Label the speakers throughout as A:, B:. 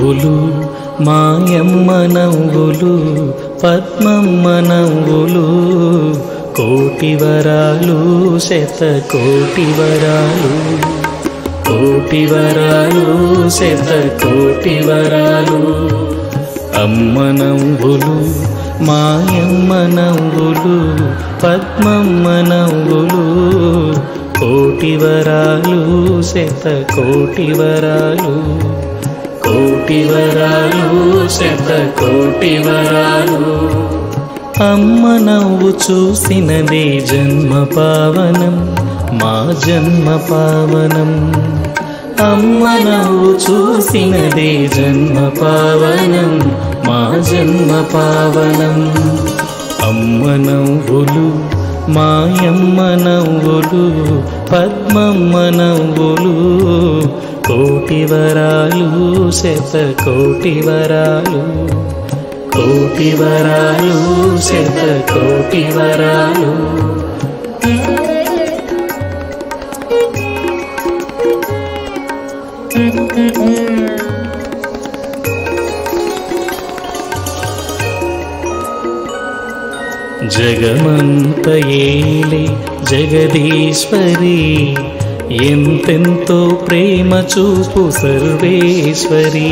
A: నవ్వులు మాయమ్మ నవ్వులు పద్మమ్మ నవ్వులు కోటి వరాలు శతకోటి వరాలు కోటి వరాలు శతకోటి వరాలు అమ్మ నవ్వులు మాయమ్మ నవ్వులు పద్మమ్మ నవ్వులు కోటి వరాలు శతకోటి వరాలు కోటి వరాలు శతకోటి వరాలు అమ్మ నవ్వు చూసినదే జన్మ పావనం మా జన్మ పావనం అమ్మ నవ్వు చూసినదే జన్మ పావనం మా జన్మ పావనం అమ్మ నవ్వులు మాయమ్మ నవ్వులు పద్మమ్మ నవ్వులు కోటి వరాలు శతకోటి వరాలు కోటి వరాలు శతకోటి వరాలు జగమంత ఏలే జగదీశ్వరి ఎంతెంతో ప్రేమ చూపు సర్వేశ్వరి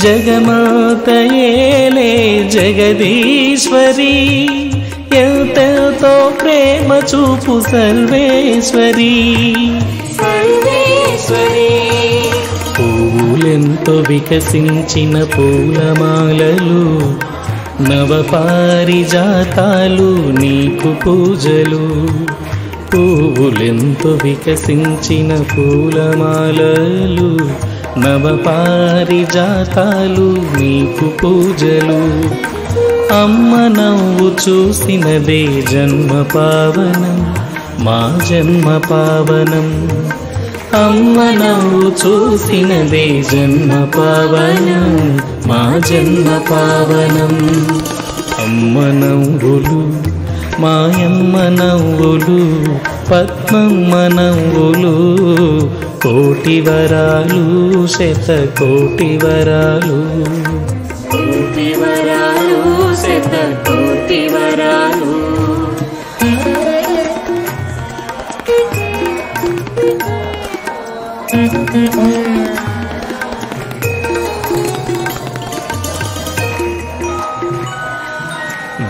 A: జగమాత ఏలే జగదీశ్వరి ఎంతెంతో ప్రేమ చూపు సర్వేశ్వరి పూలెంతో వికసించిన పూలమాలలు నవపారిజాతాలు నీకు పూజలు పువ్వులెంతో వికసించిన పూలమాలలు నవపారిజాతాలు నీకు పూజలు అమ్మ నవ్వు చూసినదే జన్మ పావనం మా జన్మ పావనం అమ్మ నవ్వు చూసినదే జన్మ పావనం మా జన్మ పావనం అమ్మ నవ్వులు మాయమ్మ నవ్వులు పద్మమ్మ నవ్వులు కోటి వరాలు శతకోటి వరాలు కోటి వరాలు శతకోటి వరాలు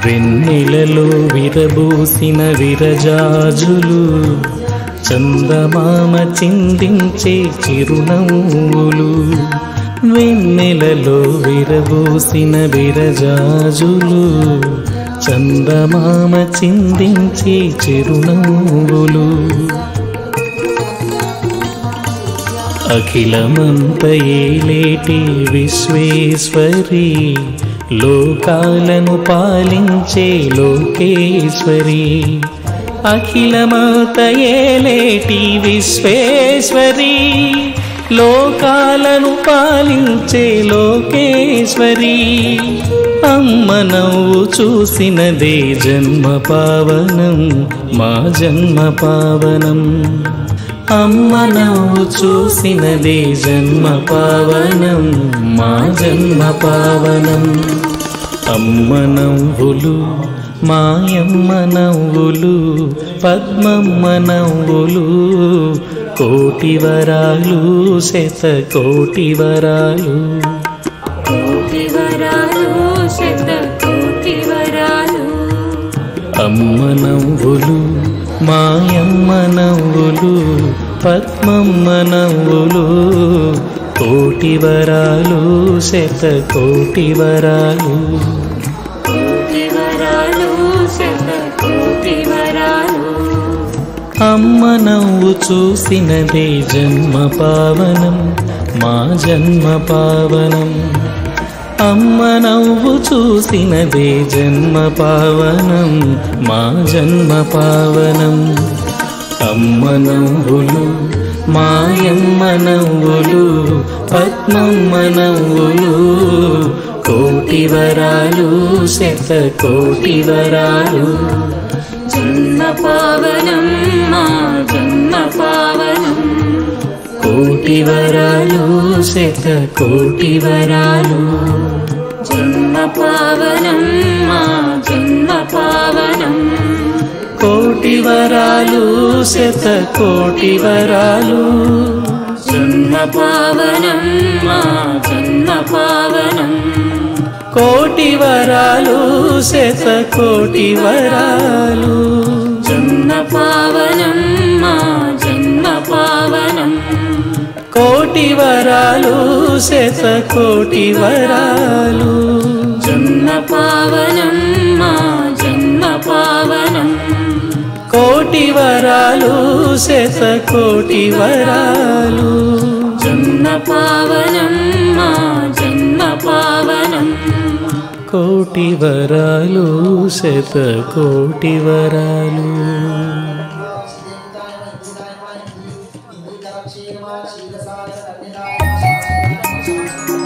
A: వెన్నెలలో విరబూసిన విరజాజులు చందమామ చిందించే చిరునవ్వులు వెన్నెలలో విరబూసిన విరజాజులు చందమామ చిందించే చిరునవ్వులు అఖిలమంత ఏలేటి విశ్వేశ్వరి లోకాలను పాలించే లోకేశ్వరి అఖిలమంత ఏలేటి విశ్వేశ్వరి లోకాలను పాలించే లోకేశ్వరి అమ్మ నవ్వు చూసినదే జన్మ పావనం మా జన్మ పావనం అమ్మ నవ్వు చూసినదే జన్మ పావనం మా జన్మ పావనం అమ్మ నవ్వులు మాయమ్మ నవ్వులు పద్మమ్మ నవ్వులు కోటి వరాలు శతకోటి వరాలు కోటి వరాలు శతకోటి వరాలు అమ్మ నవ్వులు మాయమ్మ నవ్వులు పద్మమ్మ నవ్వులు కోటి వరాలు శతకోటి వరాలు కోటి వరాలు శతకోటి వరాలు అమ్మ నవ్వు చూసినదే జన్మ పావనం మా జన్మ పావనం అమ్మ నవ్వు చూసినదే జన్మ పావనం మా జన్మ పావనం అమ్మ నవ్వులు మాయమ్మ నవ్వులు పద్మమ్మ నవ్వులు కోటి వరాలు శతకోటి వరాలు జన్మ పావనం మా జన్మ పావనం కోటి వరాలు శతకోటి వరాలు
B: జన్మ పావనం మా జన్మ పావనం
A: కోటి వరాలు శతకోటి వరాలు
B: జన్మ పావనం మా జన్మ పావనం
A: కోటి వరాలు శతకోటి వరాలు
B: జన్మ పావనం మా జన్మ పావనం
A: కోటి వరాలు శతకోటి వరాలు
B: జన్మ పావనం మా జన్మ పావనం
A: కోటి వరాలు శతకోటి వరాలు
B: జన్మ పావనం మా జన్మ పావనం
A: కోటి వరాలు శతకోటి వరాలు
C: శ్రీదేవితాయ